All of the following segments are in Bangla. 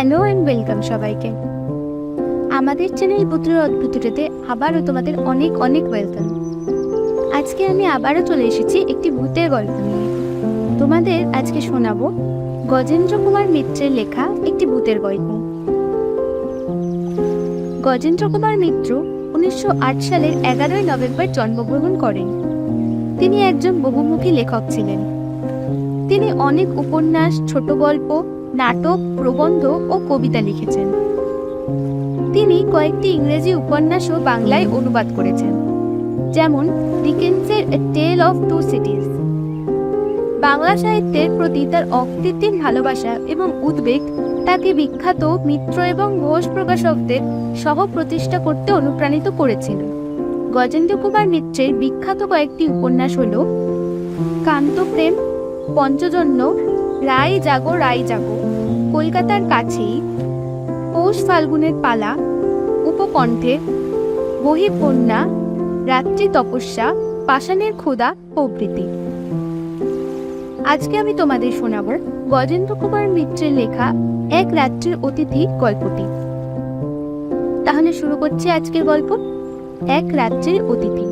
হ্যালো অ্যান্ড ওয়েলকাম সবাইকে আমাদের চ্যানেল ভূতের অদ্ভুতটাতে আবারও তোমাদের অনেক অনেক ওয়েলকাম। আজকে আমি আবারও চলে এসেছি একটি ভূতের গল্প নিয়ে। তোমাদের আজকে শোনাবো গজেন্দ্র কুমার মিত্রের লেখা একটি ভূতের গল্প। গজেন্দ্র কুমার মিত্র 1908 সালের 11ই নভেম্বর জন্মগ্রহণ করেন। তিনি একজন বহুমুখী লেখক ছিলেন। তিনি অনেক উপন্যাস, ছোট গল্প, নাটক, প্রবন্ধ ও কবিতা লিখেছেন। তিনি কয়েকটি ইংরেজি উপন্যাসও বাংলায় অনুবাদ করেছেন, যেমন ডিকেন্সের এ টেল অফ টু সিটিজ। বাংলা সাহিত্যের প্রতি তার অকৃত্রিম ভালোবাসা এবং উদ্বেগ তাকে বিখ্যাত মিত্র এবং ঘোষ প্রকাশকদের সহ প্রতিষ্ঠা করতে অনুপ্রাণিত করেছিল। গজেন্দ্র কুমার মিত্রের বিখ্যাত কয়েকটি উপন্যাস হল কান্তপ্রেম, পঞ্চজন্য, রায় জাগো রায় জাগো, কলকাতার কাছেই, পৌষ ফাল্গুনের পালা, উপকণ্ঠে, বহিকন্যা, রাত্রি তপস্যা, পাষাণের ক্ষুধা প্রভৃতি। আজকে আমি তোমাদের শোনাবো গজেন্দ্র কুমার মিত্রের লেখা এক রাত্রির অতিথি গল্পটি। তাহলে শুরু করছি আজকের গল্প, এক রাত্রির অতিথি।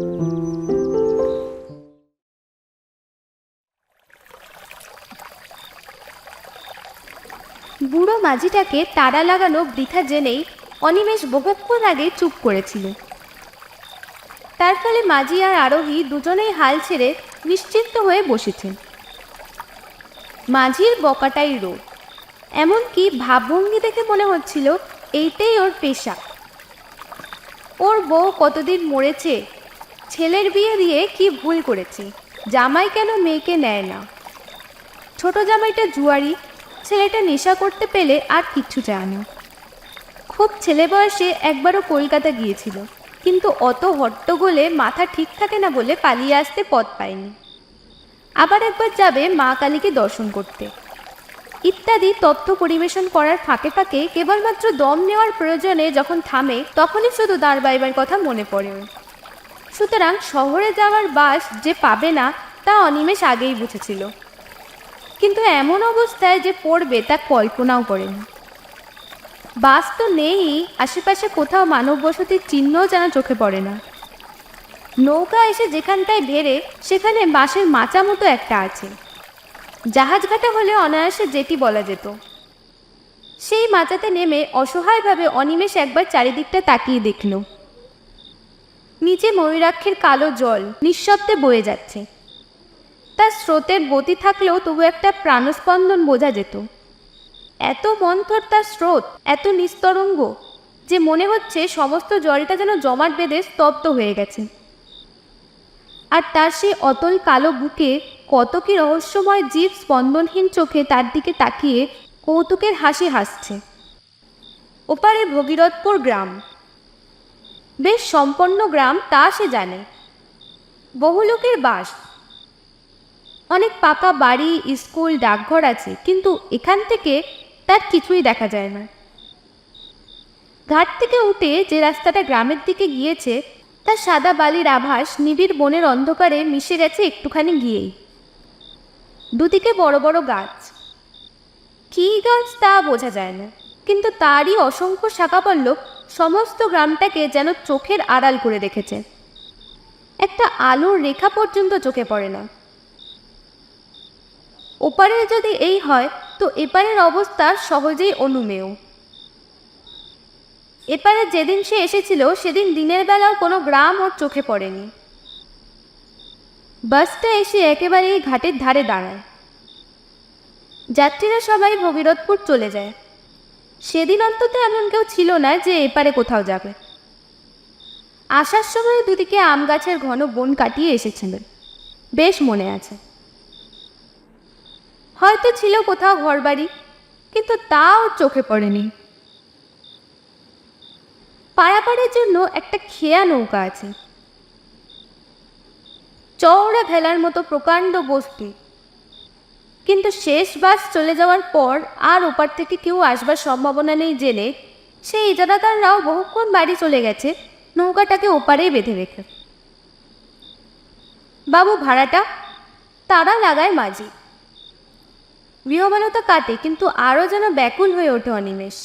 বুড়ো মাঝিটাকে তাড়া লাগানো বৃথা জেনেই অনিমেষ বহুক্ষণ আগে চুপ করেছিল। তার ফলে মাঝি আর আরোহী দুজনেই হাল ছেড়ে নিশ্চিন্ত হয়ে বসেছেন। মাঝির বকাটাই রোগ, এমনকি ভাবভঙ্গি দেখে মনে হচ্ছিল এইটাই ওর পেশা। ওর বউ কতদিন মরেছে, ছেলের বিয়ে দিয়ে কি ভুল করেছে, জামাই কেন মেয়েকে নেয় না, ছোট জামাইটা জুয়ারি, ছেলেটা নেশা করতে পেলে আর কিচ্ছু চায় না। খুব ছেলে বয়সে একবারও কলকাতা গিয়েছিল, কিন্তু অত হট্টগোলে মাথা ঠিক থাকে না বলে পালিয়ে আসতে পথ পায়নি। আবার একবার যাবে মা কালীকে দর্শন করতে, ইত্যাদি তথ্য পরিবেশন করার ফাঁকে ফাঁকে কেবলমাত্র দম নেওয়ার প্রয়োজনে যখন থামে তখনই শুধু দাঁড় বাইবার কথা মনে পড়ে। সুতরাং শহরে যাওয়ার বাস যে পাবে না তা অনিমেষ আগেই বুঝেছিল, কিন্তু এমন অবস্থায় যে পড়বে তা কল্পনাও করেনি। বাস তো নেই, আশেপাশে কোথাও মানব বসতির চিহ্নও যেন চোখে পড়ে না। নৌকা এসে যেখানটায় ভেড়ে সেখানে বাঁশের মাচা মতো একটা আছে, জাহাজঘাটা হলে অনায়াসে যেটি বলা যেত। সেই মাচাতে নেমে অসহায়ভাবে অনিমেষ একবার চারিদিকটা তাকিয়ে দেখল। নিচে ময়ূরাক্ষের কালো জল নিঃশব্দে বয়ে যাচ্ছে। তার স্রোতের গতি থাকলেও তবু একটা প্রাণস্পন্দন বোঝা যেত। এত মন্থর তার স্রোত, এত নিস্তরঙ্গ যে মনে হচ্ছে সমস্ত জলটা যেন জমাট বেঁধে স্তব্ধ হয়ে গেছে। আর তার সেই অতল কালো বুকে কত কি রহস্যময় জীব স্পন্দনহীন চোখে তার দিকে তাকিয়ে কৌতুকের হাসি হাসছে। ওপারে ভগীরথপুর গ্রাম, বেশ সম্পন্ন গ্রাম তা সে জানে। বহু লোকের বাস, অনেক পাকা বাড়ি, স্কুল, ডাকঘর আছে, কিন্তু এখান থেকে তার কিছুই দেখা যায় না। ঘাট থেকে উঠে যে রাস্তাটা গ্রামের দিকে গিয়েছে তার সাদা বালির আভাস নিবিড় বনের অন্ধকারে মিশে গেছে একটুখানি গিয়েই। দুদিকে বড় বড় গাছ, কী গাছ তা বোঝা যায় না, কিন্তু তারই অসংখ্য শাখাপল্লব সমস্ত গ্রামটাকে যেন চোখের আড়াল করে রেখেছে। একটা আলোর রেখা পর্যন্ত চোখে পড়ে না। ওপারে যদি এই হয় তো এপারের অবস্থা সহজেই অনুমেয়। এপারে যেদিন সে এসেছিল সেদিন দিনের বেলাও কোনো গ্রাম ওর চোখে পড়েনি। বাসটা এসে একেবারেই ঘাটের ধারে দাঁড়ায়। যাত্রীরা সবাই ভগীরথপুর চলে যায়। সেদিন অন্তত এমন কেউ ছিল না যে এপারে কোথাও যাবে। আসার সময় দুদিকে আম গাছের ঘন বন কাটিয়ে এসেছিলেন, বেশ মনে আছে। হয়তো ছিল কোথাও ঘরবাড়ি, কিন্তু তা ওর চোখে পড়েনি। পারাপারের জন্য একটা খেয়া নৌকা আছে, চওড়া ভেলার মতো প্রকাণ্ড বস্তু, কিন্তু শেষ বাস চলে যাওয়ার পর আর ওপার থেকে কেউ আসবার সম্ভাবনা নেই জেনে সেই ইজারাদাররাও বহুক্ষণ বাড়ি চলে গেছে নৌকাটাকে ওপারেই বেঁধে রেখে। বাবু ভাড়াটা তারা লাগায় মাঝি। গৃহমানতা কাটে, কিন্তু আরও যেন ব্যাকুল হয়ে ওঠে অনিমেষ।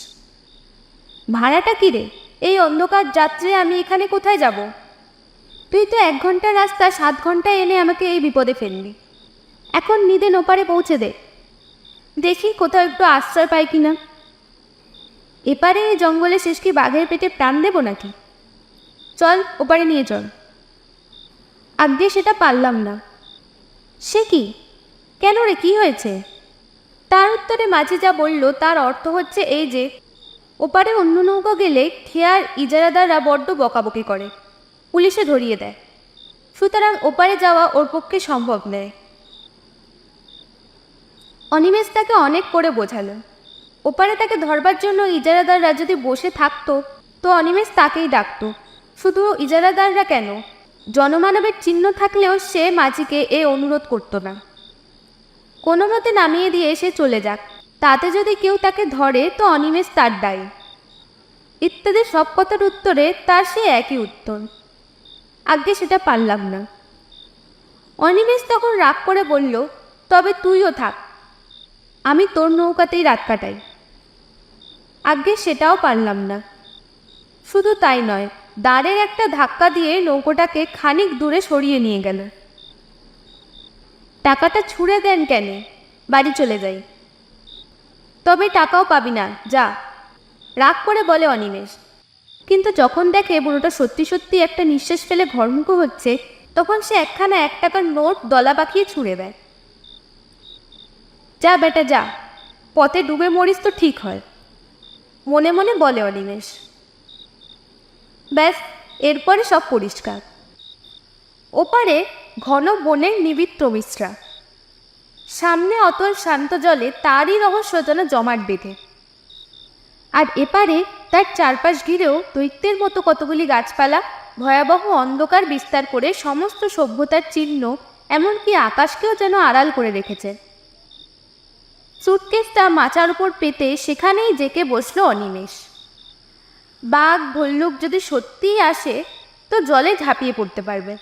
ভাড়াটা কি রে? এই অন্ধকার যাত্রে আমি এখানে কোথায় যাব? তুই তো 1 ঘন্টার রাস্তা 7 ঘন্টায় এনে আমাকে এই বিপদে ফেললি। এখন নিদেন ওপারে পৌঁছে দে, দেখি কোথাও একটু আশ্রয় পাই কিনা। এপারে এই জঙ্গলে শেষ কি বাঘের পেটে প্রাণ দেব নাকি? চল ওপারে নিয়ে চল। আগে সেটা পারলাম না। সে কি? কেন রে, কি হয়েছে? তার উত্তরে মাঝি যা বলল তার অর্থ হচ্ছে এই যে, ওপারে অন্য নৌকা গেলে খেয়ার ইজারাদাররা বড্ড বকাবকি করে, পুলিশে ধরিয়ে দেয়। সুতরাং ওপারে যাওয়া ওর পক্ষে সম্ভব নয়। অনিমেষ তাকে অনেক করে বোঝালো। ওপারে তাকে ধরবার জন্য ইজারাদাররা যদি বসে থাকতো তো অনিমেষ তাকেই ডাকতো। শুধু ইজারাদাররা কেন, জনমানবের চিহ্ন থাকলেও সে মাঝিকে এ অনুরোধ করতো না। কোনো মতে নামিয়ে দিয়ে সে চলে যাক, তাতে যদি কেউ তাকে ধরে তো অনিমেষ তার দায়ী, ইত্যাদি সব কথার উত্তরে তার সে একই উত্তর, আগে সেটা পারলাম না। অনিমেষ তখন রাগ করে বলল, তবে তুইও থাক, আমি তোর নৌকাতেই রাত কাটাই। আগে সেটাও পারলাম না। শুধু তাই নয়, দাঁড়ের একটা ধাক্কা দিয়ে নৌকোটাকে খানিক দূরে সরিয়ে নিয়ে গেল। টাকাটা ছুঁড়ে দেন কেন? বাড়ি চলে যাই। তবে টাকাও পাবি না, যা, রাগ করে বলে অনিমেষ। কিন্তু যখন দেখে বুড়োটা সত্যি সত্যি একটা নিঃশ্বাস ফেলে ঘরমুখো হচ্ছে, তখন সে একখানা 1 টাকার নোট দলা পাকিয়ে ছুঁড়ে দেয়। যা বেটা যা, পথে ডুবে মরিস তো ঠিক হয়, মনে মনে বলে অনিমেষ। ব্যাস, এরপরে সব পরিষ্কার। ওপারে ঘন বনের নিবিড় প্রমিশ্রা, সামনে অতল শান্ত জলে তারই রহস্য যেন জমাট বেঁধে। আর এপারে তার চারপাশ ঘিরেও দৈত্যের মতো কতগুলি গাছপালা ভয়াবহ অন্ধকার বিস্তার করে সমস্ত সভ্যতার চিহ্ন, এমনকি আকাশকেও যেন আড়াল করে রেখেছে। সুটকেসটা মাচার উপর পেতে সেখানেই জেকে বসল অনিমেষ। বাঘ ভল্লুক যদি সত্যিই আসে তো জলে ঝাঁপিয়ে পড়তে পারবে।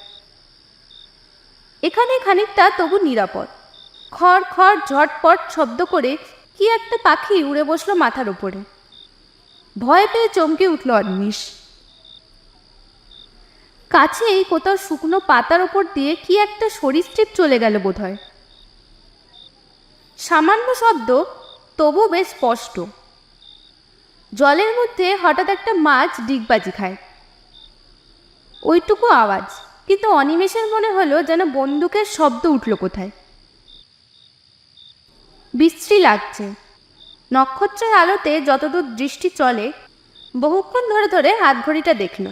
এখানে খানিকটা তবু নিরাপদ। খড় খড় ঝটপট শব্দ করে কি একটা পাখি উড়ে বসলো মাথার উপরে। ভয় পেয়ে চমকে উঠল অনিমেষ। কাছেই কোথাও শুকনো পাতার ওপর দিয়ে কি একটা সরীসৃপ চলে গেল বোধহয়। সামান্য শব্দ, তবু বেশ স্পষ্ট। জলের মধ্যে হঠাৎ একটা মাছ ডিগবাজি খায়, ওইটুকু আওয়াজ। কিন্তু অনিমেষের মনে হলো যেন বন্দুকের শব্দ উঠল কোথায়। বিশ্রী লাগছে। নক্ষত্রের আলোতে যতদূর দৃষ্টি চলে, বহুক্ষণ ধরে ধরে হাত ঘড়িটা দেখল।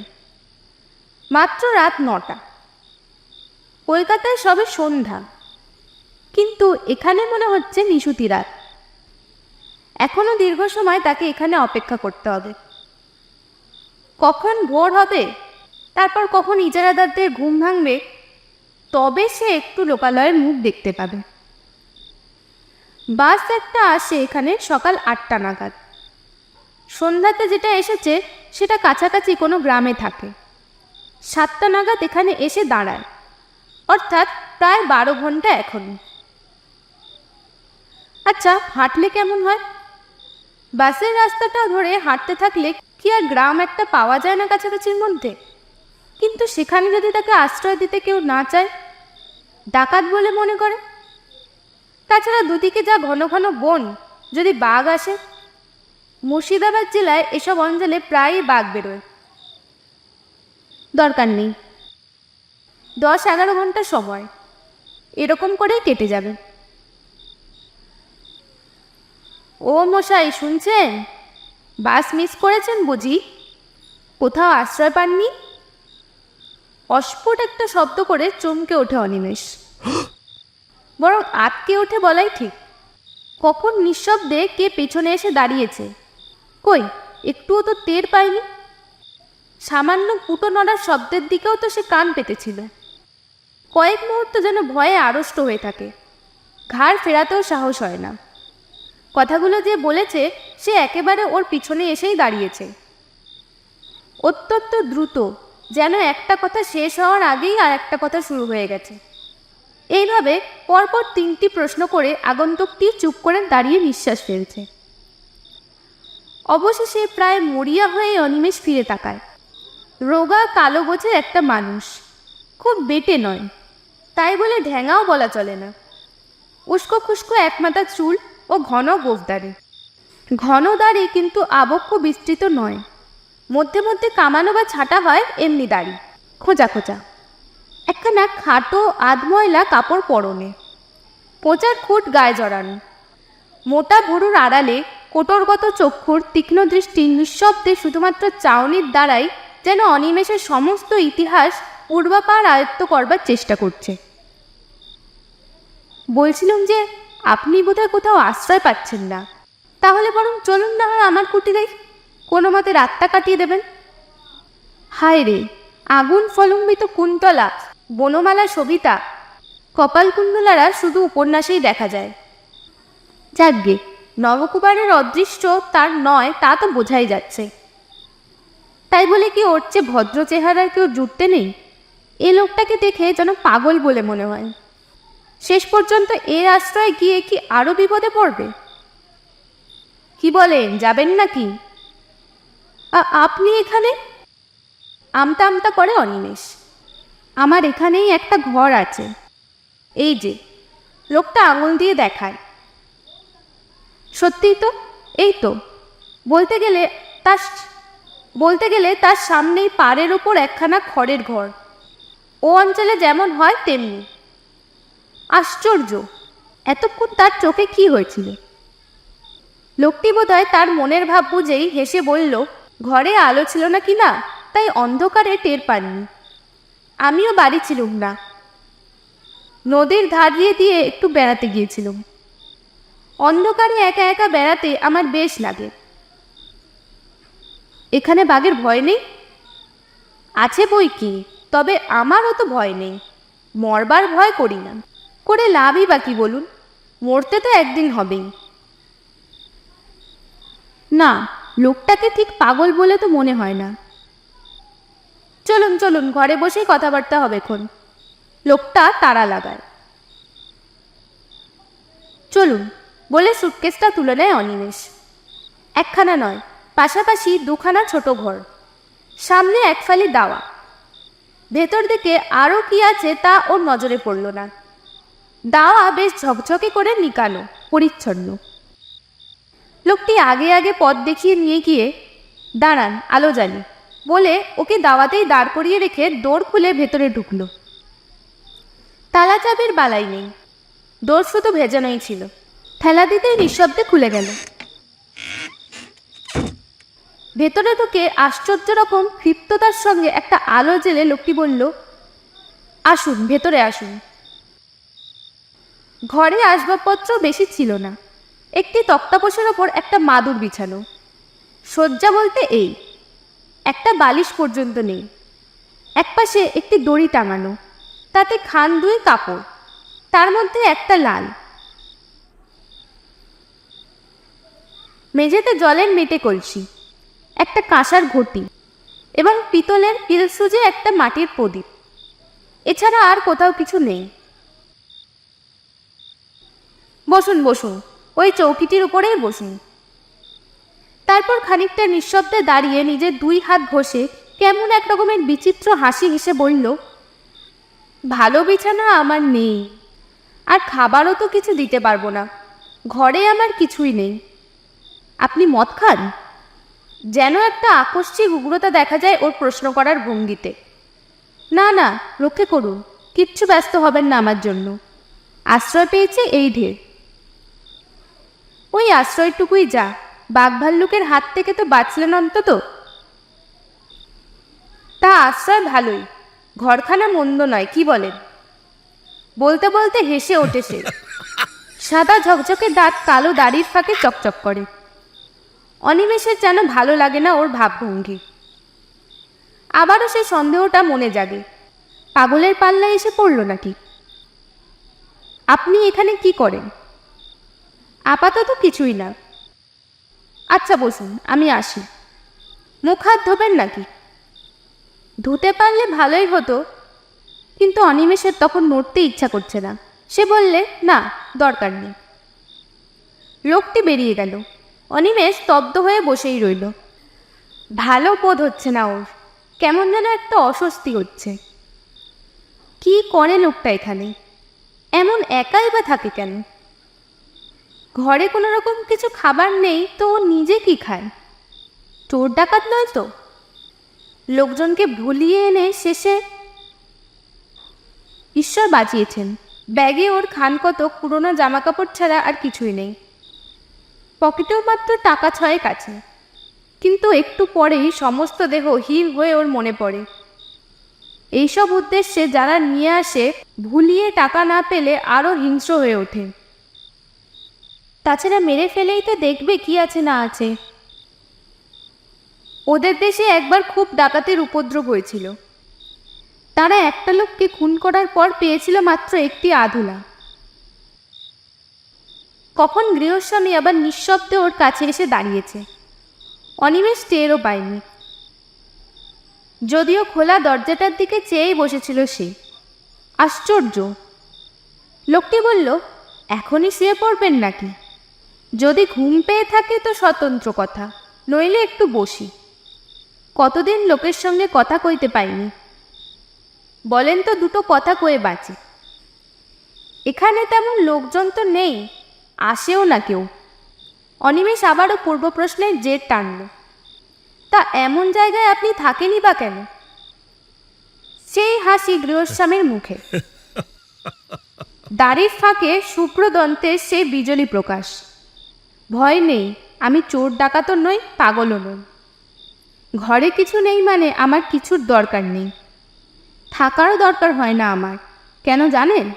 মাত্র রাত 9টা। কলকাতায় সবে সন্ধ্যা, কিন্তু এখানে মনে হচ্ছে নিশুতি রাত। এখনো দীর্ঘ সময় তাকে এখানে অপেক্ষা করতে হবে। কখন ভোর হবে, তারপর কখন ইজারাদারদের ঘুম ভাঙবে, তবে সে একটু লোকালয়ের মুখ দেখতে পাবে। বাস একটা আসে এখানে সকাল 8টা নাগাদ। সন্ধ্যাতে যেটা এসেছে সেটা কাছাকাছি কোনো গ্রামে থাকে। 7টা নাগাদ এখানে এসে দাঁড়ায়, অর্থাৎ প্রায় 12 ঘন্টা এখনই। আচ্ছা, হাঁটলে কেমন হয়? বাসের রাস্তাটা ধরে হাঁটতে থাকলে কি আর গ্রাম একটা পাওয়া যায় না কাছাকাছির মধ্যে? কিন্তু সেখানে যদি তাকে আশ্রয় দিতে কেউ না চায়, ডাকাত বলে মনে করে, তাছাড়া দুদিকে যা ঘন ঘন বন, যদি বাঘ আসে। মুর্শিদাবাদ জেলায় এসব অঞ্চলে প্রায়ই বাঘ বেরোয়। দরকার নেই, 10-11 ঘন্টা সময় এরকম করেই কেটে যাবে। ও মশাই, শুনছেন? বাস মিস করেছেন বুঝি? কোথাও আশ্রয় পাননি? অস্ফুট একটা শব্দ করে চমকে ওঠে অনিমেষ। বরং আটকে ওঠে বলাই ঠিক। কখন নিঃশব্দে কে পেছনে এসে দাঁড়িয়েছে, কই একটুও তো টের পায়নি। সামান্য কুটো নড়ার শব্দের দিকেও তো সে কান পেতেছিল। কয়েক মুহূর্ত যেন ভয়ে আড়ষ্ট হয়ে থাকে, ঘাড় ফেরাতেও সাহস হয় না। কথাগুলো যে বলেছে সে একেবারে ওর পিছনে এসেই দাঁড়িয়েছে, অত্যন্ত দ্রুত, যেন একটা কথা শেষ হওয়ার আগেই আর একটা কথা শুরু হয়ে গেছে। এইভাবে পরপর 3টি প্রশ্ন করে আগন্তুকটি চুপ করে দাঁড়িয়ে নিঃশ্বাস ফেলছে। অবশেষে প্রায় মরিয়া হয়ে অনিমেষ ফিরে তাকায়। রোগা কালো গোছের একটা মানুষ, খুব বেটে নয়, তাই বলে ঢ্যাঙাও বলা চলে না। উস্কো খুস্কো একমাথা চুল ও ঘন গোঁফদাড়ি। ঘন দাড়ি কিন্তু আবক্ষ বিস্তৃত নয়, মধ্যে মধ্যে কামানো বা ছাটা হয় এমনি দাড়ি, খোঁজা খোঁজা। একখানা খাটো আধময়লা কাপড় পরনে, পোঁচার খুঁট গায়ে জড়ানো। মোটা ভুরুর আড়ালে কোটরগত চক্ষুর তীক্ষ্ণ দৃষ্টি নিঃশব্দে শুধুমাত্র চাউনির দ্বারাই যেন অনিমেষের সমস্ত ইতিহাস পূর্বাপার আয়ত্ত করবার চেষ্টা করছে। বলছিলাম যে আপনি বোধহয় কোথাও আশ্রয় পাচ্ছেন না, তাহলে বরং চলুন না হয় আমার কুটিরে, কোনো মতে রাতটা কাটিয়ে দেবেন। হায় রে, আগুন ফলম্বিত কুন্তলা, বনমালা সবিতা, কপালকুণ্ডলারা শুধু উপন্যাসেই দেখা যায়। যাকগে, নবকুমারের অদৃষ্ট তার নয় তা তো বোঝাই যাচ্ছে। তাই বলে কি ওর চেয়ে ভদ্র চেহারার কেউ জুটতে নেই? এ লোকটাকে দেখে যেন পাগল বলে মনে হয়। শেষ পর্যন্ত এর আশ্রয় গিয়ে কি আরো বিপদে পড়বে? কি বলেন, যাবেন নাকি? আপনি এখানে? আমতা আমতা করে অনিমেষ। আমার এখানেই একটা ঘর আছে, এই যে। লোকটা আঙুল দিয়ে দেখায়। সত্যিই তো, এই তো। বলতে গেলে তার সামনেই পাড়ের ওপর একখানা খড়ের ঘর, ও অঞ্চলে যেমন হয় তেমনি। আশ্চর্য, এতক্ষণ তার চোখে কি হয়েছিল? লোকটি বোধহয় তার মনের ভাব বুঝেই হেসে বলল, ঘরে আলো ছিল না কি না, তাই অন্ধকারে টের পাননি। আমিও বাড়ি ছিলুম না, নদীর ধার দিয়ে একটু বেড়াতে গিয়েছিলাম। অন্ধকারে একা একা বেড়াতে আমার বেশ লাগে। এখানে বাঘের ভয় নেই? আছে বই কি, তবে আমারও তো ভয় নেই। মরবার ভয় করি না। করে লাভই বা কি বলুন? মরতে তো একদিন হবেই। না, লোকটাকে ঠিক পাগল বলে তো মনে হয় না। চলুন চলুন, ঘরে বসেই কথাবার্তা হবে এখন। লোকটা তাড়া লাগায়। চলুন বলে সুটকেসটা তুলে নেয় অনিমেষ। একখানা নয়, পাশাপাশি দুখানা ছোট ঘর, সামনে এক ফালি দাওয়া। ভেতর দিকে আরও কি আছে তা ওর নজরে পড়ল না। দাওয়া বেশ ঝকঝকে করে নিকানো, পরিচ্ছন্ন। লোকটি আগে আগে পথ দেখিয়ে নিয়ে গিয়ে, দাঁড়ান, আলো জ্বালি বলে ওকে দাওয়াতেই দাঁড় করিয়ে রেখে দোর খুলে ভেতরে ঢুকল। তালা চাবির বালাই নেই, দোর শুধু ভেজানোই ছিল। ঠেলা দিতেই নিঃশব্দে খুলে গেল। ভেতরে ঢুকে আশ্চর্য রকম ক্ষিপ্ততার সঙ্গে একটা আলো জেলে লোকটি বলল, আসুন, ভেতরে আসুন। ঘরে আসবাবপত্র বেশি ছিল না। একটি তক্তাপোষের ওপর একটা মাদুর বিছানো। শয্যা বলতে এই, একটা বালিশ পর্যন্ত নেই। একপাশে একটি দড়ি টাঙানো, তাতে খান 2 কাপড়, তার মধ্যে একটা লাল। মেঝেতে জলের মেটে কলসি, একটা কাঁসার ঘটি এবং পিতলের পিলসুজে একটা মাটির প্রদীপ। এছাড়া আর কোথাও কিছু নেই। বসুন বসুন, ওই চৌকিটির উপরেই বসুন। তারপর খানিকটা নিঃশব্দে দাঁড়িয়ে নিজের 2 হাত ঘষে কেমন এক রকমের বিচিত্র হাসি হেসে বলল, ভালো বিছানা আমার নেই, আর খাবারও তো কিছু দিতে পারবো না। ঘরে আমার কিছুই নেই। আপনি মদ খান? যেন একটা আকস্মিক উগ্রতা দেখা যায় ওর প্রশ্ন করার ভঙ্গিতে। না না, রক্ষে করুন, কিচ্ছু ব্যস্ত হবেন না আমার জন্য। আশ্রয় পেয়েছে এই ঢের। ওই আশ্রয়টুকুই যা, বাঘ ভাল্লুকের হাত থেকে তো বাঁচলেন অন্তত। তা আশ্রয় ভালোই, ঘরখানা মন্দ নয়, কি বলেন? বলতে বলতে হেসে ওঠে সে। সাদা ঝকঝকে দাঁত কালো দাড়ির ফাঁকে চকচক করে। অনিমেষের যেন ভালো লাগে না ওর ভাবভঙ্গি। আবারও সেই সন্দেহটা মনে জাগে, পাগলের পাল্লায় এসে পড়ল নাকি? আপনি এখানে কি করেন? আপাতত কিছুই না। আচ্ছা বসুন, আমি আসি। মুখ হাত ধোবেন নাকি? ধুতে পারলে ভালোই হতো। কিন্তু অনিমেষের তখন নড়তে ইচ্ছা করছে না। সে বললে, না, দরকার নেই। লোকটি বেরিয়ে গেল। অনিমেষ স্তব্ধ হয়ে বসেই রইল। ভালো বোধ হচ্ছে না ওর, কেমন যেন একটা অস্বস্তি হচ্ছে। কি করে লোকটা এখানে? এমন একাই বা থাকে কেন? ঘরে কোনো রকম কিছু খাবার নেই তো ও নিজে কি খায়? চোর ডাকাত নয় তো? লোকজনকে ভুলিয়ে এনে শেষে ঈশ্বর বাঁচিয়েছেন। ব্যাগে ওর খান কত পুরোনো জামা কাপড় ছাড়া আর কিছুই নেই। পকেটেও মাত্র টাকা 6 আছে। কিন্তু একটু পরেই সমস্ত দেহ হিম হয়ে ওর মনে পড়ে, এইসব উদ্দেশ্যে যারা নিয়ে আসে ভুলিয়ে টাকা না পেলে আরও হিংস্র হয়ে ওঠে। তাছাড়া মেরে ফেলেই তো দেখবে কি আছে না আছে। ওদের দেশে একবার খুব ডাকাতের উপদ্রব হয়েছিল। তারা একটা লোককে খুন করার পর পেয়েছিল মাত্র একটি আধুলা। কখন গৃহস্বামী আবার নিঃশব্দে ওর কাছে এসে দাঁড়িয়েছে। অনিমেষ টেরও পায়নি, যদিও খোলা দরজাটার দিকে চেয়েই বসেছিল সে। আশ্চর্য! লোকটি বলল, এখনই শুয়ে পড়বেন নাকি? যদি ঘুম পেয়ে থাকে তো স্বতন্ত্র কথা, নইলে একটু বসি। কতদিন লোকের সঙ্গে কথা কইতে পাইনি। বলেন তো দুটো কথা কয়ে বাঁচি। এখানে তেমন লোকজন তো নেই, আসেও না কেউ। অনিমেষ আবারও পূর্ব প্রশ্নের জের টানল, তা এমন জায়গায় আপনি থাকেনই বা কেন? সেই হাসি গৃহস্বামীর মুখে। দাড়ির ফাঁকে শুভ্র দন্তের সেই বিজলি প্রকাশ। ভয় নেই, আমি চোর ডাকাতও নই, পাগলও নই। ঘরে কিছু নেই মানে আমার কিছুর দরকার নেই, থাকারও দরকার হয় না আমার। কেন জানেন?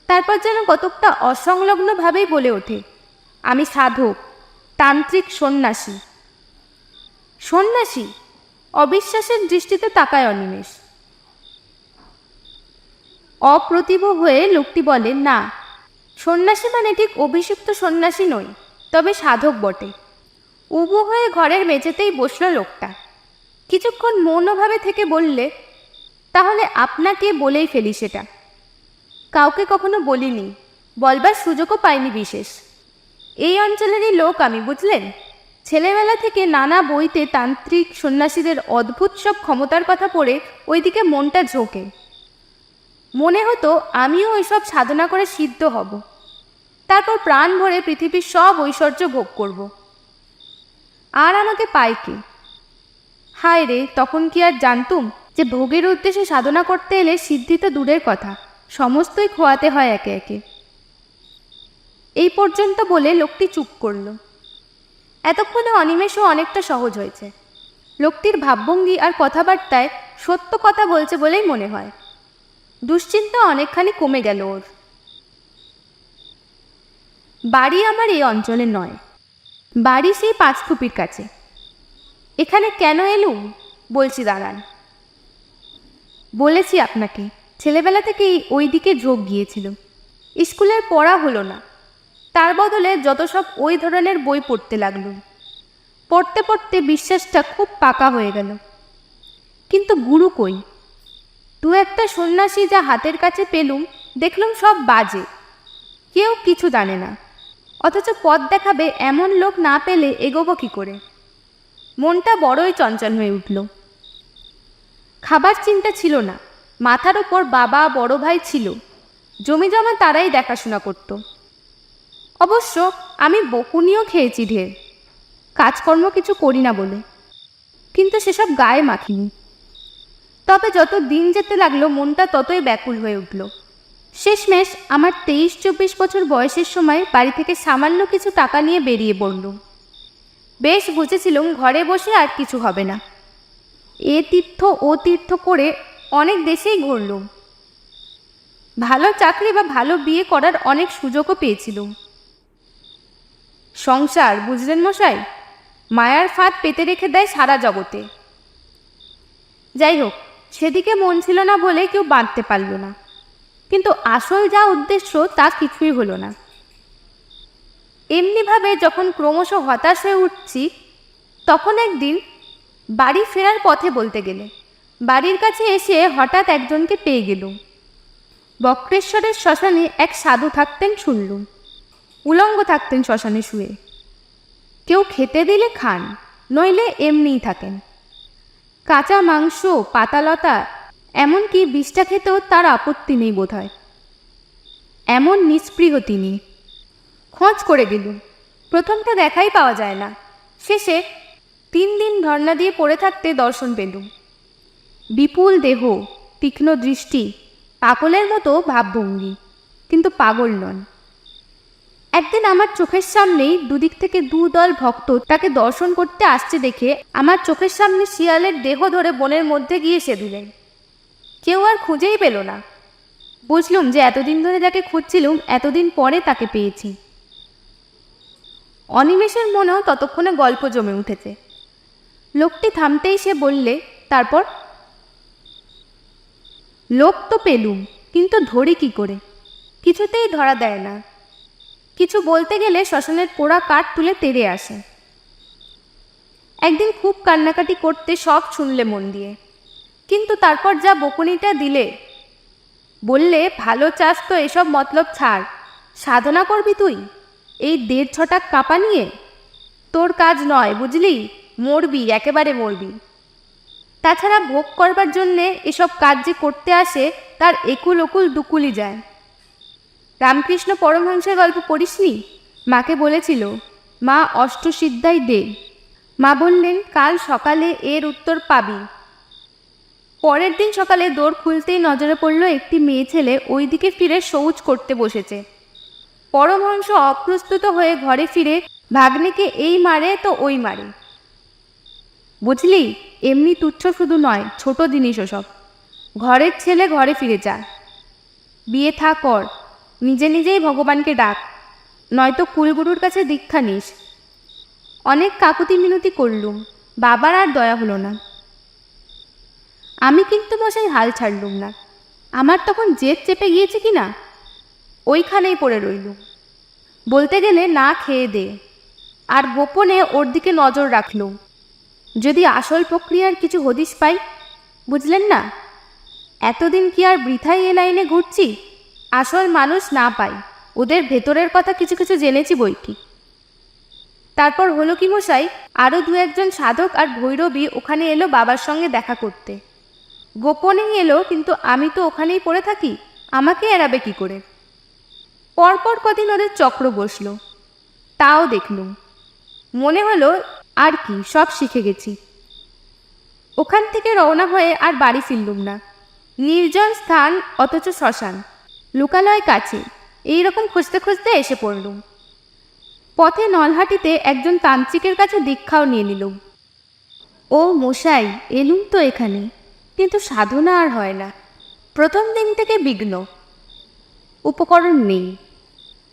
তারপর যেন কতকটা অসংলগ্নভাবেই বলে ওঠে, আমি সাধক, তান্ত্রিক, সন্ন্যাসী। সন্ন্যাসী? অবিশ্বাসের দৃষ্টিতে তাকায় অনিমেষ। অপ্রতিভ হয়ে লোকটি বলে, না, সন্ন্যাসী মানে ঠিক অভিষিক্ত সন্ন্যাসী নই, তবে সাধক বটে। উবু হয়ে ঘরের মেঝেতেই বসল লোকটা। কিছুক্ষণ মৌনভাবে থেকে বললে, তাহলে আপনাকে বলেই ফেলি সেটা। কাউকে কখনো বলিনি, বলবার সুযোগও পাইনি বিশেষ। এই অঞ্চলেরই লোক আমি, বুঝলেন। ছেলেবেলা থেকে নানা বইতে তান্ত্রিক সন্ন্যাসীদের অদ্ভুত সব ক্ষমতার কথা পড়ে ওইদিকে মনটা ঝোঁকে। মনে হতো আমিও ওইসব সাধনা করে সিদ্ধ হব, তারপর প্রাণ ভরে পৃথিবীর সব ঐশ্বর্য ভোগ করব। আর আমাকে পায় কে? হায় রে, তখন কি আর জানতুম যে ভোগের উদ্দেশ্যে সাধনা করতে এলে সিদ্ধি তো দূরের কথা, সমস্তই খোয়াতে হয় একে একে। এই পর্যন্ত বলে লোকটি চুপ করল। এতক্ষণে অনিমেষও অনেকটা সহজ হয়েছে। লোকটির ভাবভঙ্গি আর কথাবার্তায় সত্য কথা বলছে বলেই মনে হয়। দুশ্চিন্তা অনেকখানি কমে গেল ওর। বাড়ি আমার এই অঞ্চলে নয়, বাড়ি সেই 5 ফুপির কাছে। এখানে কেন এলুম বলছি, দাঁড়ান। বলেছি আপনাকে, ছেলেবেলা থেকেই ওই দিকে ঝোঁক গিয়েছিল। স্কুলের পড়া হলো না, তার বদলে যত সব ওই ধরনের বই পড়তে লাগলুম। পড়তে পড়তে বিশ্বাসটা খুব পাকা হয়ে গেল। কিন্তু গুরু কই? 2-একটা সন্ন্যাসী যা হাতের কাছে পেলুম, দেখলুম সব বাজে, কেউ কিছু জানে না। অথচ পথ দেখাবে এমন লোক না পেলে এগোবো কি করে? মনটা বড়ই চঞ্চল হয়ে উঠল। খাবার চিন্তা ছিল না, মাথার ওপর বাবা বড় ভাই ছিল, জমি জমা তারাই দেখাশোনা করত। অবশ্য আমি বকুনিও খেয়েছি ঢের, কাজকর্ম কিছু করি না বলে, কিন্তু সেসব গায়ে মাখিনি। তবে যত দিন যেতে লাগলো মনটা ততই ব্যাকুল হয়ে উঠল। শেষমেশ আমার 23-24 বছর বয়সের সময় বাড়ি থেকে সামান্য কিছু টাকা নিয়ে বেরিয়ে পড়লুম। বেশ বুঝেছিলুম ঘরে বসে আর কিছু হবে না। এ তীর্থ ও তীর্থ করে অনেক দেশেই ঘুরলুম। ভালো চাকরি বা ভালো বিয়ে করার অনেক সুযোগও পেয়েছিলুম। সংসার, বুঝলেন মশাই, মায়ার ফাঁদ পেতে রেখে দেয় সারা জগতে। যাই হোক, সেদিকে মন ছিল না বলে কেউ বাঁধতে পারল না, কিন্তু আসল যা উদ্দেশ্য তা কিছুই হলো না। এমনিভাবে যখন ক্রমশ হতাশ হয়ে উঠছি, তখন একদিন বাড়ি ফেরার পথে বলতে গেলে বাড়ির কাছে এসে হঠাৎ একজনকে পেয়ে গেলুম। বক্রেশ্বরের শ্মশানে এক সাধু থাকতেন শুনলুম। উলঙ্গ থাকতেন শ্মশানে শুয়ে। কেউ খেতে দিলে খান, নইলে এমনিই থাকেন। কাঁচা মাংস, পাতালতা, এমনকি বিষটা খেতেও তার আপত্তি নেই বোধ হয়। এমন নিস্পৃহ তিনি। খোঁজ করে গেলুম, প্রথমটা দেখাই পাওয়া যায় না। শেষে 3 দিন ধর্ণা দিয়ে পড়ে থাকতে দর্শন পেলুম। বিপুল দেহ, তীক্ষ্ণ দৃষ্টি, পাগলের মতো ভাবভঙ্গি, কিন্তু পাগল নন। একদিন আমার চোখের সামনেই দুদিক থেকে 2 দল ভক্ত তাকে দর্শন করতে আসছে দেখে আমার চোখের সামনে শিয়ালের দেহ ধরে বনের মধ্যে গিয়ে সে দিলেন। কেউ আর খুঁজেই পেল না। বুঝলুম যে এতদিন ধরে যাকে খুঁজছিলুম, এতদিন পরে তাকে পেয়েছি। অনিমেষের মনেও ততক্ষণে গল্প জমে উঠেছে। লোকটি থামতেই সে বললে, তারপর? লোক তো পেলুম, কিন্তু ধরি কি করে? কিছুতেই ধরা দেয় না। কিছু বলতে গেলে শ্মশানের পোড়া কাঠ তুলে তেড়ে আসে। একদিন খুব কান্নাকাটি করতে সব শুনলে মন দিয়ে, কিন্তু তারপর যা বকুনিটা দিলে। বললে, ভালো চাস তো এসব মতলব ছাড়, সাধনা করবি তুই এই 1.5 ছটাক কাঁপা নিয়ে? তোর কাজ নয়, বুঝলি? মরবি, একেবারে মরবি। তাছাড়া ভোগ করবার জন্যে এসব কাজ যে করতে আসে, তার একুল ওকুল দুকুলি যায়। রামকৃষ্ণ পরমহংসের গল্প পড়িসনি? মাকে বলেছিল, মা অষ্টসিদ্ধাই দে। মা বললেন, কাল সকালে এর উত্তর পাবি। পরের দিন সকালে দোর খুলতেই নজরে পড়ল একটি মেয়ে ছেলে ওই দিকে ফিরে শৌচ করতে বসেছে। পরমহংস অপ্রস্তুত হয়ে ঘরে ফিরে ভাগ্নেকে এই মারে তো ওই মারে। বুঝলি, এমনি তুচ্ছ শুধু নয়, ছোট জিনিস ওসব। ঘরের ছেলে ঘরে ফিরে যা, বিয়ে থা কর, নিজে নিজেই ভগবানকে ডাক, নয়তো কুলগুরুর কাছে দীক্ষা নিস। অনেক কাকুতি মিনতি করলুম, বাবার আর দয়া হলো না। আমি কিন্তু মশাই হাল ছাড়লুম না। আমার তখন জেদ চেপে গিয়েছে কি না, ওইখানেই পড়ে রইলুম। বলতে গেলে না খেয়ে দে। আর গোপনে ওর দিকে নজর রাখলুম, যদি আসল প্রক্রিয়ার কিছু হদিশ পাই। বুঝলেন না? এতদিন কি আর বৃথাই এ লাইনে ঘুরছি? আসল মানুষ না পাই, ওদের ভেতরের কথা কিছু কিছু জেনেছি বইকি। তারপর হলো কি মশাই, আরও 2-1 সাধক আর ভৈরবী ওখানে এলো বাবার সঙ্গে দেখা করতে। গোপনেই এলো, কিন্তু আমি তো ওখানেই পড়ে থাকি, আমাকে এড়াবে কি করে? পরপর কদিন ওদের চক্র বসল, তাও দেখলুম। মনে হলো আর কি, সব শিখে গেছি। ওখান থেকে রওনা হয়ে আর বাড়ি ফিরলুম না। নির্জন স্থান, অথচ শ্মশান, লোকালয় কাছে, এইরকম খুঁজতে খুঁজতে এসে পড়লুম। পথে নলহাটিতে একজন তান্ত্রিকের কাছে দীক্ষাও নিয়ে নিলুম। ও মশাই, এলুম তো এখানে, কিন্তু সাধনা আর হয় না। প্রথম দিন থেকে বিঘ্ন, উপকরণ নেই।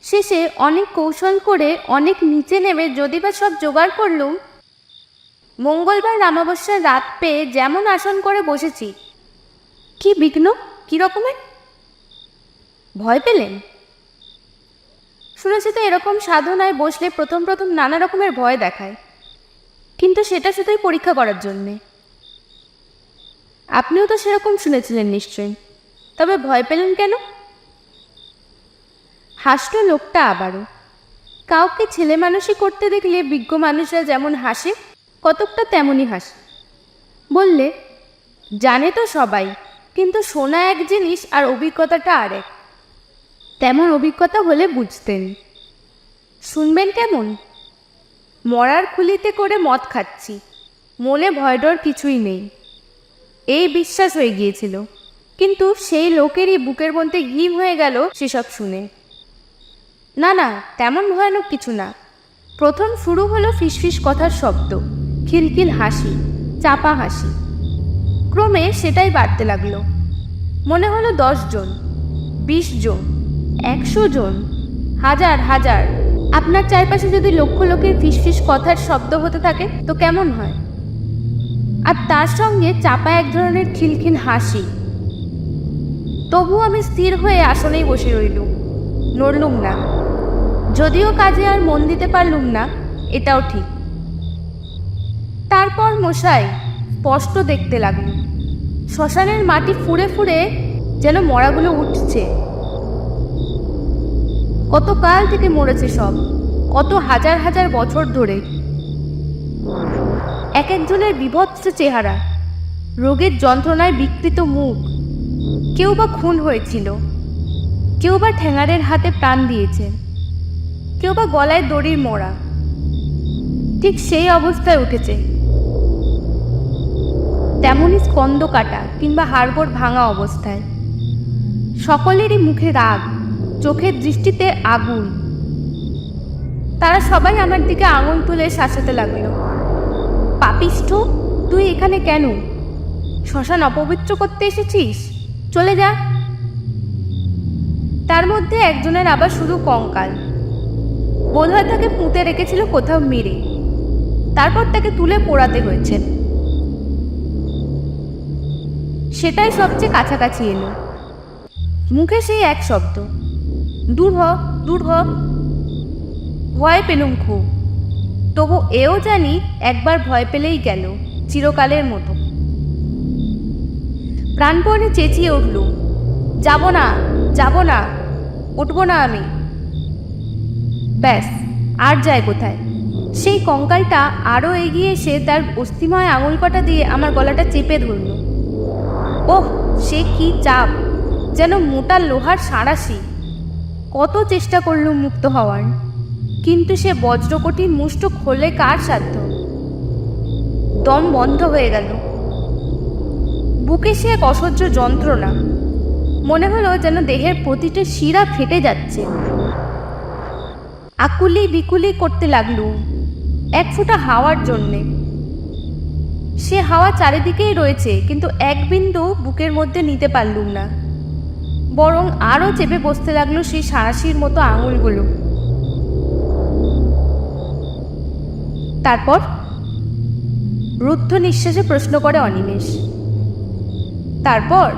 শেষে অনেক কৌশল করে অনেক নিচে নেমে যদি বা সব জোগাড় করলুম। মঙ্গলবার অমাবস্যার রাত পেয়ে যেমন আসন করে বসেছি। কি বিঘ্ন, কি রকমের? ভয় পেলেন? শুনেছি তো এরকম সাধনায় বসলে প্রথম প্রথম নানা রকমের ভয় দেখায়, কিন্তু সেটা শুধুই পরীক্ষা করার জন্যে। আপনিও তো সেরকম শুনেছিলেন নিশ্চয়ই, তবে ভয় পেলেন কেন? হাসল লোকটা আবারও। কাউকে ছেলে মানুষই করতে দেখলে বিজ্ঞ মানুষরা যেমন হাসে, কতকটা তেমনই হাসে। বললে, জানে তো সবাই, কিন্তু শোনা এক জিনিস আর অভিজ্ঞতাটা আরেক। তেমন অভিজ্ঞতা হলে বুঝতেন। শুনবেন কেমন? মরার খুলিতে করে মদ খাচ্ছি, মনে ভয় ডর কিছুই নেই, এই বিশ্বাস হয়ে গিয়েছিল। কিন্তু সেই লোকেরই বুকের মধ্যে হিম হয়ে গেল সেসব শুনে। না না, তেমন ভয়ানক কিছু না। প্রথম শুরু হলো ফিসফিস কথার শব্দ, খিলখিল হাসি, চাপা হাসি। ক্রমে সেটাই বাড়তে লাগলো। মনে হলো 10 জন, 20 জন, 100 জন, হাজার হাজার। আপনার চারপাশে যদি লক্ষ লোকের ফিসফিস কথার শব্দ হতে থাকে তো কেমন হয়? আর তার সঙ্গে চাপা এক ধরনের খিলখিল হাসি। তবু আমি স্থির হয়ে আসনেই বসে রইলুম, নড়লুম না। যদিও কাজে আর মন দিতে পারলুম না, এটাও ঠিক। তারপর মশাই স্পষ্ট দেখতে লাগলুম, শ্মশানের মাটি ফুঁড়ে ফুঁড়ে যেন মরাগুলো উঠছে। কত কাল থেকে মরেছে সব, কত হাজার হাজার বছর ধরে। এক একজনের বিভৎস চেহারা, রোগের যন্ত্রণায় বিকৃত মুখ। কেউ বা খুন হয়েছিল, কেউ বা ঠ্যাঙারের হাতে প্রাণ দিয়েছে, কেউ বা গলায় দড়ির মোড়া। ঠিক সেই অবস্থায় উঠেছে, তেমনই স্কন্দ কাটা কিংবা হাড়গোড় ভাঙা অবস্থায়। সকলেরই মুখে রাগ, চোখের দৃষ্টিতে আগুন। তারা সবাই আমার দিকে আঙুল তুলে শাসাতে লাগলো। পাপিষ্ঠ, তুই এখানে কেন? শ্মশান অপবিত্র করতে এসেছিস? চলে যা। তার মধ্যে একজনের আবার শুধু কঙ্কাল। বোধহয় তাকে পুঁতে রেখেছিল কোথাও মেরে, তারপর তাকে তুলে পোড়াতে হয়েছে। সেটাই সবচেয়ে কাছাকাছি এলো। মুখে সেই এক শব্দ, দূর হ, দূর হ। ভয় পেলুম খুব, তবু এও জানি একবার ভয় পেলেই গেল, চিরকালের মতো। প্রাণপণে চেঁচিয়ে উঠল, যাব না, যাব না, উঠব না আমি। ব্যাস, আর যায় কোথায়? সেই কঙ্কালটা আরও এগিয়ে এসে তার অস্থিময় আঙুল কটা দিয়ে আমার গলাটা চেপে ধরল। ওহ, সে কি চাপ, যেন মোটা লোহার সাঁড়াশি। কত চেষ্টা করলুম মুক্ত হওয়ার, কিন্তু সে বজ্রকঠিন মুষ্ট খোলে কার সাধ্য? দম বন্ধ হয়ে গেল। বুকে সে এক অসহ্য যন্ত্রণা। মনে হলো যেন দেহের প্রতিটা শিরা ফেটে যাচ্ছে। আকুলি বিকুলি করতে লাগলু এক ফোঁটা হাওয়ার জন্যে। সে হাওয়া চারিদিকেই রয়েছে, কিন্তু এক বিন্দু বুকের মধ্যে নিতে পারলুম না। বরং আরও চেপে বসতে লাগলো সেই সাঁড়াশির মতো আঙুলগুলো। তারপর রুদ্ধ নিঃশ্বাসে প্রশ্ন করে অনিমেষ। তারপর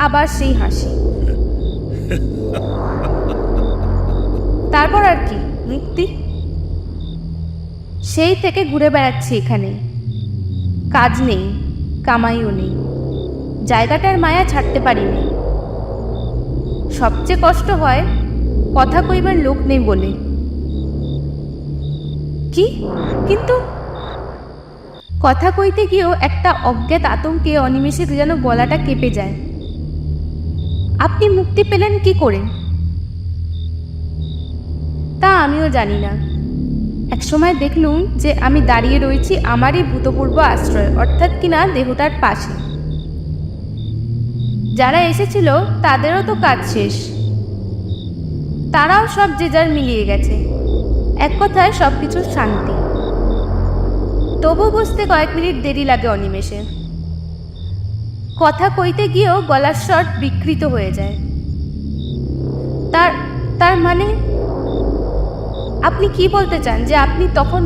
আবার সেই হাসি। তারপর আর কি, মুক্তি। সেই থেকে ঘুরে বেড়াচ্ছি এখানে। কাজ নেই, কামাইও নেই, জায়গাটার মায়া ছাড়তে পারিনি। সবচেয়ে কষ্ট হয় কথা কইবার লোক নেই বলে। কি কিন্তু? কথা কইতে গিয়েও একটা অজ্ঞাত আতঙ্কে অনিমেষে যেন গলাটা কেঁপে যায়। আপনি মুক্তি পেলেন কি করে? তা আমিও জানি না। একসময় দেখলুম যে আমি দাঁড়িয়ে রয়েছি আমারই ভূতপূর্ব আশ্রয়, অর্থাৎ কিনা দেহটার পাশে। যারা এসেছিল তাদেরও তো কাজ শেষ, তারাও সব যে যার মিলিয়ে গেছে। এক কথায় সব কিছুর শান্তি। তবু বুঝতে কয়েক মিনিট দেরি লাগে অনিমেষে। কথা কইতে গিয়েও গলার স্বর বিকৃত হয়ে যায়। তার মানে আপনি কি বলতে চান যে আপনি তখন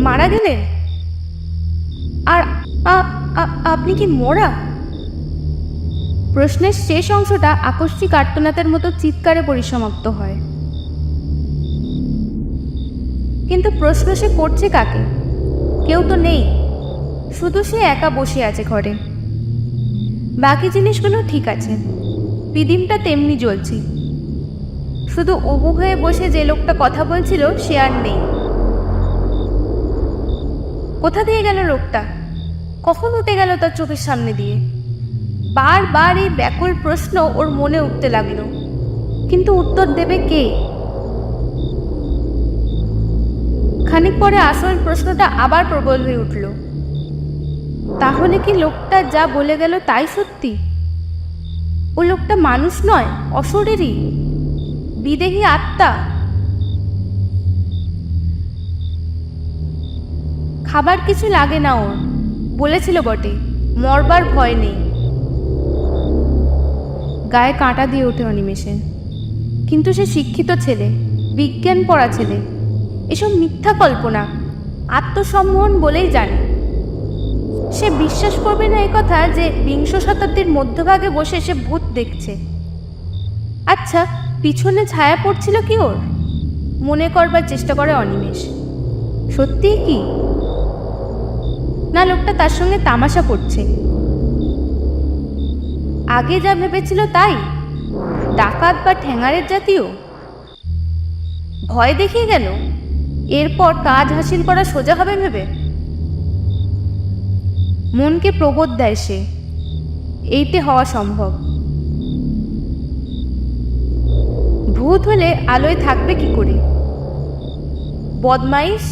মারা গেলেন? আর আপনি কি মরা? প্রশ্নের শেষ অংশটা আকস্মিক আর্তনাদের মতো চিৎকারে পরিসমাপ্ত হয়। কিন্তু প্রশ্ন সে করছে কাকে? কেউ তো নেই, শুধু সে একা বসে আছে ঘরে। বাকি জিনিসগুলো ঠিক আছে, পিদিমটা তেমনি জ্বলছে। শুধু উবু হয়ে বসে যে লোকটা কথা বলছিল সে আর নেই। কোথা দিয়ে গেল লোকটা? কখন উঠে গেল তার চোখের সামনে দিয়ে? বারবার এই ব্যাকুল প্রশ্ন ওর মনে উঠতে লাগলো, কিন্তু উত্তর দেবে কে? খানিক পরে আসল প্রশ্নটা আবার প্রবল হয়ে উঠল। তাহলে কি লোকটা যা বলে গেল তাই সত্যি? ও লোকটা মানুষ নয়, অশরীরী, বিদেহী আত্মা। খাবার কিছু লাগে না ওর, বলেছিল বটে, মরবার ভয় নেই। গায়ে কাঁটা দিয়ে ওঠে অনিমেষে। কিন্তু সে শিক্ষিত ছেলে, বিজ্ঞান পড়া ছেলে। এসব মিথ্যা কল্পনা, আত্মসম্মোহন বলেই জানে। সে বিশ্বাস করবে না এই কথা যে বিংশ শতাব্দীর মধ্যভাগে বসে সে ভূত দেখছে। আচ্ছা, পিছনে ছায়া পড়ছিল কি ওর? মনে করবার চেষ্টা করে অনিমেষ। সত্যিই কি না লোকটা তার সঙ্গে তামাশা করছে? আগে যা ভেবেছিল তাই, ডাকাত বা ঠ্যাঙারের জাতীয়? ভয় দেখিয়ে গেল, এরপর কাজ হাসিল করা সোজা হবে ভেবে। মনকে প্রবোধ দেয় সে, এইতে হওয়া সম্ভব। ভূত হলে আলোয় থাকবে কি করে? বদমাইশ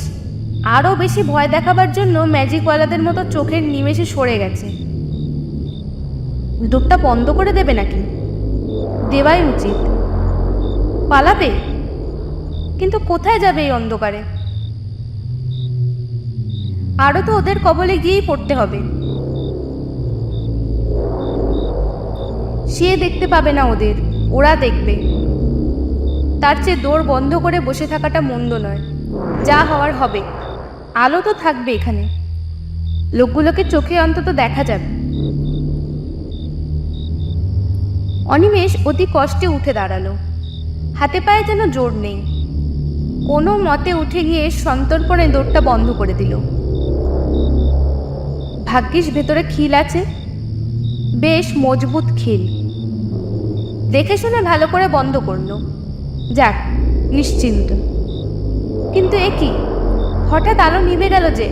আরও বেশি ভয় দেখাবার জন্য ম্যাজিকওয়ালাদের মতো চোখের নিমেষে সরে গেছে। দোরটা বন্ধ করে দেবে নাকি? দেওয়াই উচিত। পালাবে, কিন্তু কোথায় যাবে এই অন্ধকারে? আরও তো ওদের কবলে গিয়েই পড়তে হবে। সে দেখতে পাবে না ওদের, ওরা দেখবে। তার চেয়ে দৌড় বন্ধ করে বসে থাকাটা মন্দ নয়। যা হওয়ার হবে। আলো তো থাকবে এখানে, লোকগুলোকে চোখে অন্তত দেখা যাবে। অনিমেষ অতি কষ্টে উঠে দাঁড়ালো। হাতে পায়ে যেন জোর নেই। কোনো মতে উঠে গিয়ে সন্তর্পণে দৌড়টা বন্ধ করে দিল। ভাগ্যিস ভেতরে খিল আছে, বেশ মজবুত খিল। দেখে শুনে ভালো করে বন্ধ করলো। যাক, নিশ্চিন্ত। কিন্তু এ কি, হঠাৎ আলো নিভে গেল যে,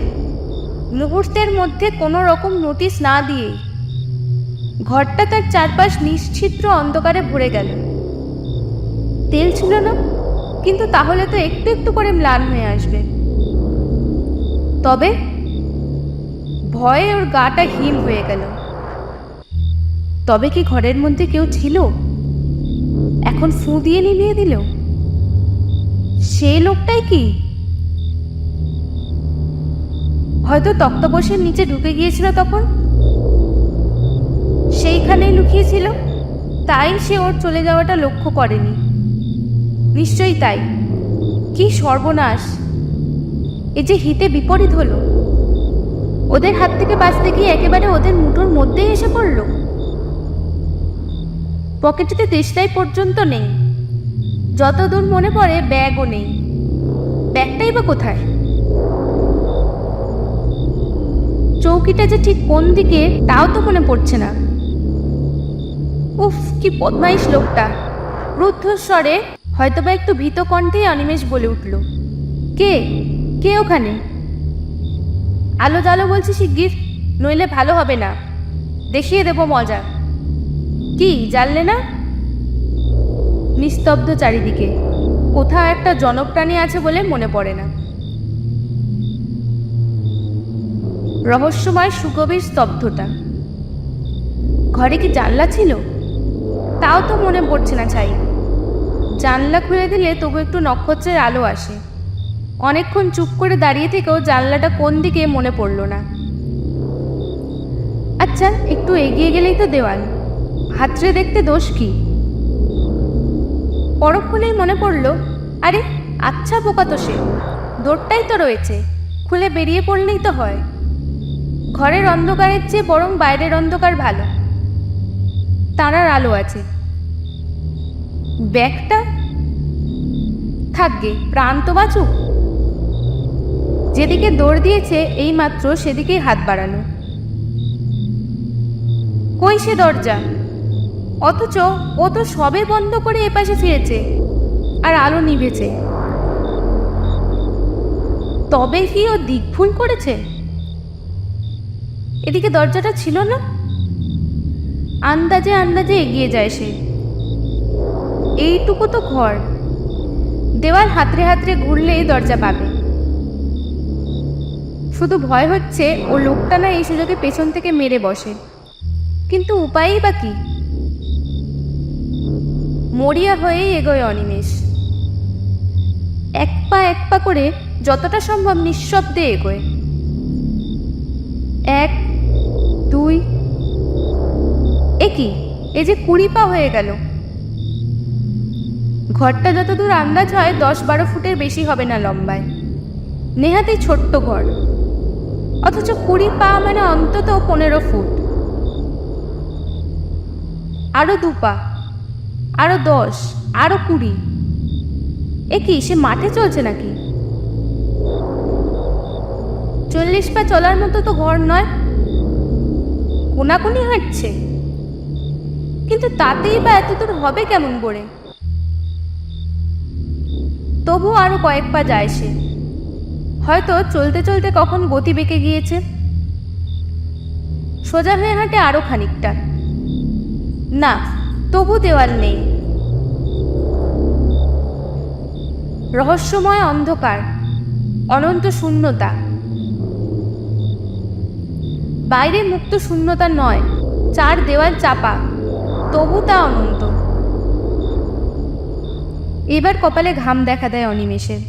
মুহূর্তের মধ্যে কোনো রকম নোটিশ না দিয়েই। ঘরটা তার চারপাশ নিশ্চিদ্র অন্ধকারে ভরে গেল। তেল ছিল না, কিন্তু তাহলে তো একটু একটু করে ম্লান হয়ে আসবে। তবে ভয়ে ওর গাটা হিম হয়ে গেল। তবে কি ঘরের মধ্যে কেউ ছিল? এখন ফু দিয়ে নিভিয়ে দিল। সে লোকটাই কি? হয়তো তক্তপোষের নিচে ঢুকে গিয়েছিল তখন, সেইখানেই লুকিয়েছিল, তাই সে ওর চলে যাওয়াটা লক্ষ্য করেনি। নিশ্চয়ই তাই। কি সর্বনাশ! এ যে হিতে বিপরীত হলো। ওদের হাত থেকে বাঁচতে গিয়ে একেবারে ওদের মুঠোর মধ্যেই এসে পড়ল। পকেটেতে দেশলাই পর্যন্ত নেই। যতদূর মনে পড়ে ব্যাগও নেই। ব্যাগটাই বা কোথায়? চৌকিটা যে ঠিক কোন দিকে তাও তো মনে পড়ছে না। উফ, কি বদমাইশ লোকটা! রুদ্ধস্বরে, হয়তোবা একটু ভীত কণ্ঠেই অনিমেষ বলে উঠল, কে কে ওখানে? আলো জ্বালো বলছি শিগগির, নইলে ভালো হবে না। দেখিয়ে দেব মজা। কি জানলে না? নিস্তব্ধ চারিদিকে। কোথাও একটা জনপ্রাণী আছে বলে মনে পড়ে না। রহস্যময় সুগভীর স্তব্ধতা। ঘরে কি জানলা ছিল? তাও তো মনে পড়ছে না ছাই। জানলা খুলে দিলে তবু একটু নক্ষত্রের আলো আসে। অনেকক্ষণ চুপ করে দাঁড়িয়ে থেকেও জানলাটা কোন দিকে মনে পড়ল না। আচ্ছা, একটু এগিয়ে গেলেই তো দেওয়াল, হাতড়ে দেখতে দোষ কি? পরক্ষণেই মনে পড়ল, আরে আচ্ছা বোকা তো সে, দৌড়টাই তো রয়েছে, খুলে বেরিয়ে পড়লেই তো হয়। ঘরের অন্ধকারের চেয়ে বরং বাইরের অন্ধকার ভালো, তারার আলো আছে। ব্যাগটা থাকবে, প্রাণ তো বাঁচুক। যেদিকে দৌড় দিয়েছে এইমাত্র সেদিকেই হাত বাড়ানো। কই সে দরজা? অথচ ও তো সবে বন্ধ করে এপাশে ফিরেছে, আর আলো নিভেছে। তবে কি ও দিক ভুল করেছে? এদিকে দরজাটা ছিল না। আন্দাজে আন্দাজে এগিয়ে যায় সে। এইটুকু তো ঘর, দেওয়াল হাতড়ে হাতড়ে ঘুরলেই দরজা পাবে। শুধু ভয় হচ্ছে ও লোকটা না এই সুযোগে পেছন থেকে মেরে বসে। কিন্তু উপায়ই বা কি? মরিয়া হয়েই এগোয় অনিমেষ। এক পা করে যতটা সম্ভব নিঃশব্দে এগোয়। 1, 2, এ কি, এ যে 20 পা হয়ে গেল। ঘরটা যতদূর আন্দাজ হয় 10-12 ফুটের বেশি হবে না লম্বায়। নেহাতেই ছোট্ট ঘর, অথচ 20 পা মানে অন্তত 15 ফুট। আরো 2 পা, আরো 10, আরো 20। এ কি, সে মাঠে চলছে নাকি? 40 পা চলার মতো তো ঘর নয়, কোনাকুনি হাঁটছে। কিন্তু তাতেই বা এতদূর হবে কেমন করে? তবু আরো কয়েক পা যায় সে। হয়তো চলতে চলতে কখন গতি বেঁকে গিয়েছে। সোজা হয়ে হাঁটে আরো খানিকটা। না, তবু দেওয়াল নেই। রহস্যময় অন্ধকার, অনন্ত শূন্যতা। বাইরে মুক্ত শূন্যতা নয়, চার দেওয়াল চাপা, তবু তা অনন্ত। এবার কপালে ঘাম দেখা দেয় অনিমেষের।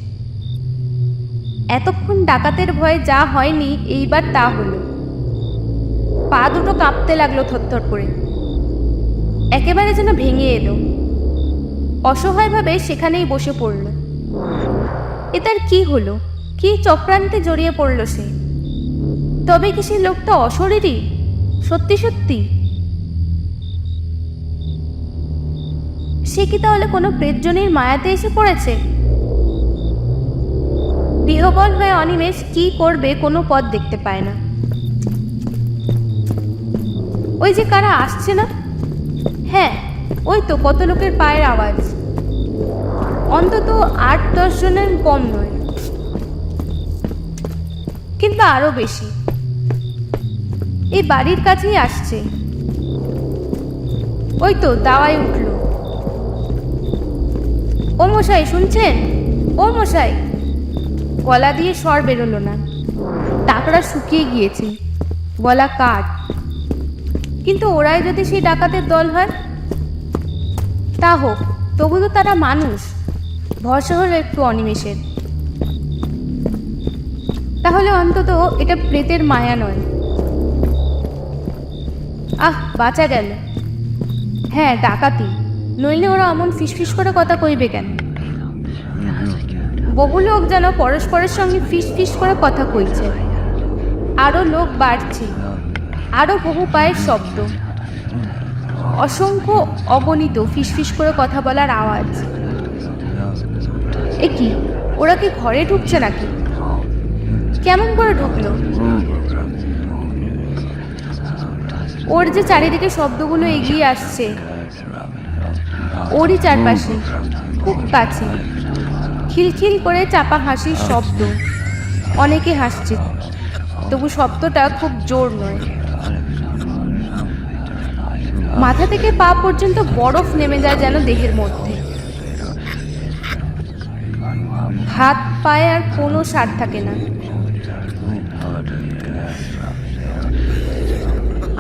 এতক্ষণ ডাকাতের ভয়ে যা হয়নি, এইবার তা হলো। পা দুটো কাঁপতে লাগলো থরথর করে, একেবারে যেন ভেঙে এলো। অসহায়ভাবে সেখানেই বসে পড়ল। এ তার কি হলো? কি চক্রান্তে জড়িয়ে পড়ল সে? তবে কি সে লোকটা অশরীরী? সত্যি সত্যি? সে কি তাহলে কোনো প্রেতজনীর মায়াতে এসে পড়েছে? বিহ্বল হয়ে অনিমেষ কি করবে কোনো পথ দেখতে পায় না। ওই যে কারা আসছে না? হ্যাঁ, ওই তো কত লোকের পায়ের আওয়াজ। অন্তত ৮-১০ জনের কম নয়, কিন্তু আরো বেশি। এই বাড়ির কাছেই আসছে। ওই তো দাওয়ায় উঠল। ও মশাই, শুনছেন? ও মশাই! গলা দিয়ে স্বর বেরোলো না। টাকরা শুকিয়ে গিয়েছে, গলা কাঠ। কিন্তু ওরাই যদি সেই ডাকাতের দল হয়? তা হোক, তবু তো তারা মানুষ। ভরসা হলো একটু অনিমেষের। তাহলে অন্তত এটা প্রেতের মায়া নয়। আহ, বাঁচা গেল। হ্যাঁ, ডাকাতি, নইলে ওরা অমন ফিসফিস করে কথা কইবে কেন? বহু লোক যেন পরস্পরের সঙ্গে ফিসফিস করে কথা কইছে। আরো লোক বাড়ছে, আরো বহু পায়ের শব্দ, অসংখ্য অগণিত ফিসফিস করে কথা বলার আওয়াজ। এ কি, ওরা কি ঘরে ঢুকছে নাকি? কেমন করে ঢুকলো? ওর যে চারিদিকে শব্দগুলো এগিয়ে আসছে, ওরই চারপাশে, খুব কাছে, খিলখিল করে চাপা হাসির শব্দ। অনেকে হাসছে, তবু শব্দটা খুব জোর নয়। মাথা থেকে পা পর্যন্ত বরফ নেমে যায় যেন দেহের মধ্যে। হাত পায়ে আর কোনো সার থাকে না।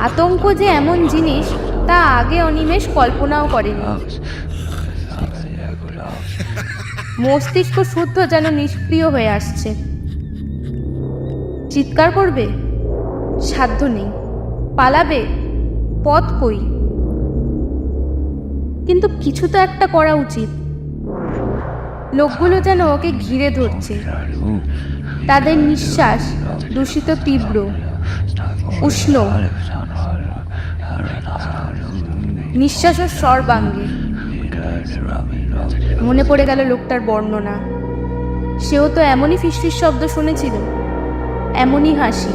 আতঙ্ক যে এমন জিনিস, তা আগে অনিমেষ কল্পনাও করেনি। মস্তিষ্ক শুদ্ধ যেন নিষ্ক্রিয় হয়ে আসছে। চিৎকার করবে? সাধ্য নেই। পালাবে? পথ কই? কিন্তু কিছু তো একটা করা উচিত। লোকগুলো যেন ওকে ঘিরে ধরছে। তাদের নিঃশ্বাস দূষিত, তীব্র, উষ্ণ। নিঃশ্বাসের স্বর ভাঙে। মনে পড়ে গেল লোকটার বর্ণনা। সেও তো এমনই ফিসফিস শব্দ শুনেছিল, এমনই হাসি।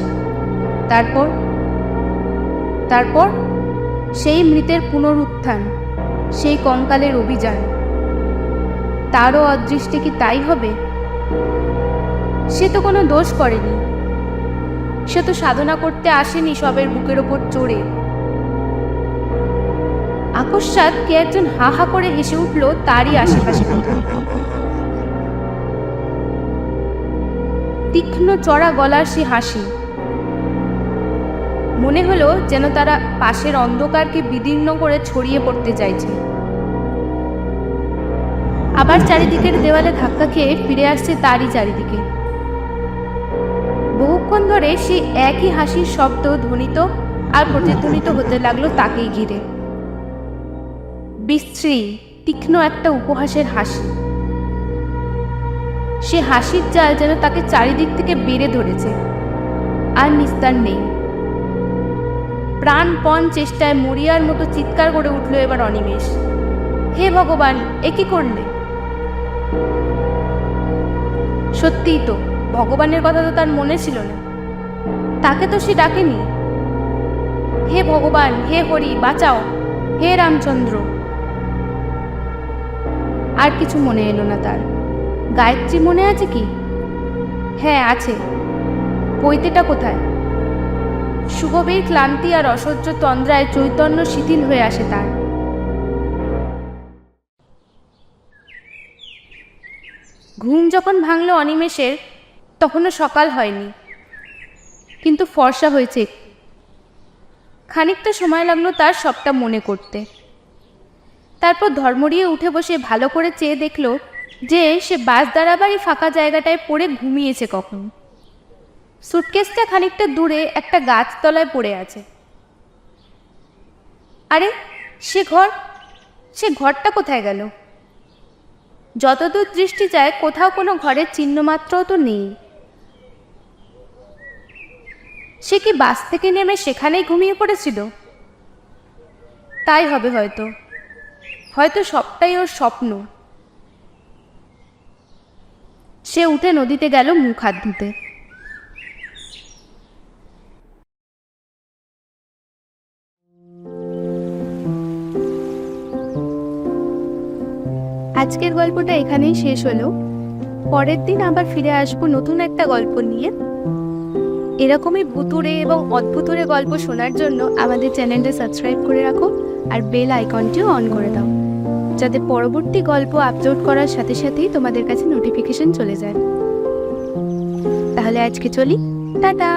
তারপর তারপর সেই মৃতের পুনরুত্থান, সেই কঙ্কালের অভিযান। তারও অদৃষ্টে কি তাই হবে? সে তো কোনো দোষ করেনি। সে তো সাধনা করতে আসেনি সবের বুকের ওপর চড়ে। আকস্মাৎ কে একজন হা হা করে হেসে উঠল তারই আশেপাশে। তীক্ষ্ণ চড়া গলার সে হাসি। মনে হলো যেন তারা পাশের অন্ধকারকে বিদীর্ণ করে ছড়িয়ে পড়তে চাইছে। আবার চারিদিকের দেওয়ালে ধাক্কা খেয়ে ফিরে আসছে তারই চারিদিকে। বহুক্ষণ ধরে সেই একই হাসির শব্দ ধ্বনিত আর প্রতিধ্বনিত হতে লাগলো তাকেই ঘিরে। বিশ্রী, তীক্ষ্ণ একটা উপহাসের হাসি। সে হাসির জাল যেন তাকে চারিদিক থেকে বেড়ে ধরেছে, আর নিস্তার নেই। প্রাণপণ চেষ্টায় মরিয়ার মতো চিৎকার করে উঠল এবার অনিমেষ। হে ভগবান, এ কি করলে? সত্যিই তো, ভগবানের কথা তো তার মনে ছিল না। তাকে তো সে ডাকেনি। হে ভগবান, হে হরি, বাঁচাও! হে রামচন্দ্র। আর কিছু মনে এলো না তার। গায়ত্রী মনে আছে কি? হ্যাঁ আছে। পৈতেটা কোথায়? শুভবীর ক্লান্তি আর অসহ্য তন্দ্রায় চৈতন্য শিথিল হয়ে আসে তার। ঘুম যখন ভাঙল অনিমেষের, তখনও সকাল হয়নি, কিন্তু ফর্সা হয়েছে। খানিকটা সময় লাগলো তার সবটা মনে করতে। তারপর ধর্মড়িয়ে উঠে বসে ভালো করে চেয়ে দেখল যে সে বাস দাঁড়াবারই ফাঁকা জায়গাটায় পড়ে ঘুমিয়েছে কখন। সুটকেসটা খানিকটা দূরে একটা গাছতলায় পড়ে আছে। আরে সে ঘরটা কোথায় গেল? যতদূর দৃষ্টি যায় কোথাও কোনো ঘরের চিহ্নমাত্রও তো নেই। সে কি বাস থেকে নেমে সেখানেই ঘুমিয়ে পড়েছিল? তাই হবে হয়তো। হয়তো সবটাই ওর স্বপ্ন। সে উঠে নদীতে গেল মুখ হাত ধুতে। আজকের গল্পটা এখানেই শেষ হলো। পরের দিন আবার ফিরে আসবো নতুন একটা গল্প নিয়ে। এরকমই ভুতুড়ে এবং অদ্ভুতুড়ে গল্প শোনার জন্য আমাদের চ্যানেলটা সাবস্ক্রাইব করে রাখো আর বেল আইকনটিও অন করে দাও, যাতে পরবর্তী গল্প আপলোড করার সাথে সাথেই তোমাদের কাছে নোটিফিকেশন চলে যায়। তাহলে আজকে চলি, টাটা।